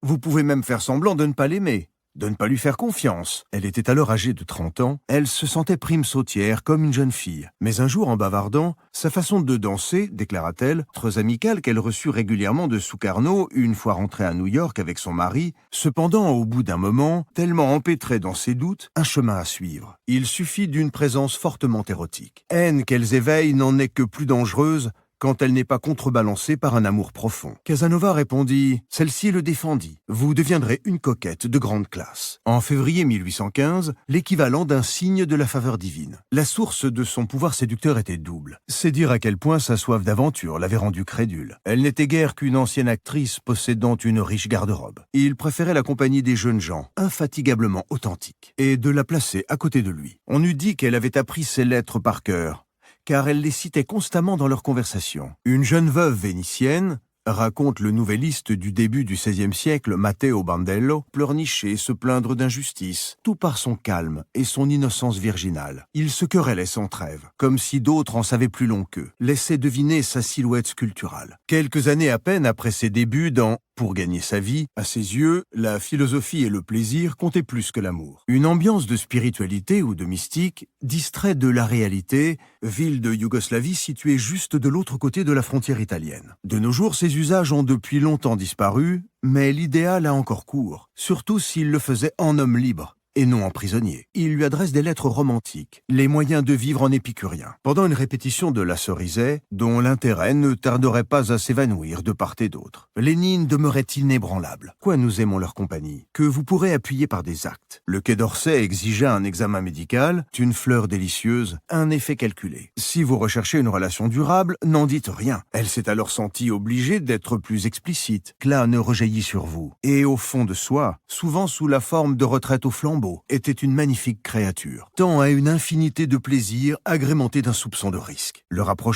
Vous pouvez même faire semblant de ne pas l'aimer, de ne pas lui faire confiance. Elle était alors âgée de 30 ans, elle se sentait prime sautière comme une jeune fille. Mais un jour, en bavardant, sa façon de danser, déclara-t-elle, très amicale qu'elle reçut régulièrement de Sukarno une fois rentrée à New York avec son mari, cependant, au bout d'un moment, tellement empêtrée dans ses doutes, un chemin à suivre. Il suffit d'une présence fortement érotique. Haine qu'elles éveillent n'en est que plus dangereuse quand elle n'est pas contrebalancée par un amour profond. Casanova répondit, celle-ci le défendit. Vous deviendrez une coquette de grande classe. En février 1815, l'équivalent d'un signe de la faveur divine. La source de son pouvoir séducteur était double. C'est dire à quel point sa soif d'aventure l'avait rendue crédule. Elle n'était guère qu'une ancienne actrice possédant une riche garde-robe. Il préférait la compagnie des jeunes gens, infatigablement authentiques, et de la placer à côté de lui. On eût dit qu'elle avait appris ses lettres par cœur, car elle les citait constamment dans leurs conversations. Une jeune veuve vénitienne, raconte le nouvelliste du début du XVIe siècle, Matteo Bandello, pleurnicher et se plaindre d'injustice, tout par son calme et son innocence virginale. Ils se querellaient sans trêve, comme si d'autres en savaient plus long qu'eux, laissaient deviner sa silhouette sculpturale. Quelques années à peine après ses débuts dans Pour gagner sa vie, à ses yeux, la philosophie et le plaisir comptaient plus que l'amour. Une ambiance de spiritualité ou de mystique distrait de la réalité, ville de Yougoslavie située juste de l'autre côté de la frontière italienne. De nos jours, ces usages ont depuis longtemps disparu, mais l'idéal a encore cours, surtout s'il le faisait en homme libre et non en prisonnier. Il lui adresse des lettres romantiques, les moyens de vivre en épicurien. Pendant une répétition de La Cerisay, dont l'intérêt ne tarderait pas à s'évanouir de part et d'autre, Lénine demeurait inébranlable. Quoi nous aimons leur compagnie, que vous pourrez appuyer par des actes. Le Quai d'Orsay exigea un examen médical, une fleur délicieuse, un effet calculé. Si vous recherchez une relation durable, n'en dites rien. Elle s'est alors sentie obligée d'être plus explicite. Cela ne rejaillit sur vous. Et au fond de soi, souvent sous la forme de retraite au flambeau, était une magnifique créature, tant à une infinité de plaisirs agrémentés d'un soupçon de risque. Le rapprochement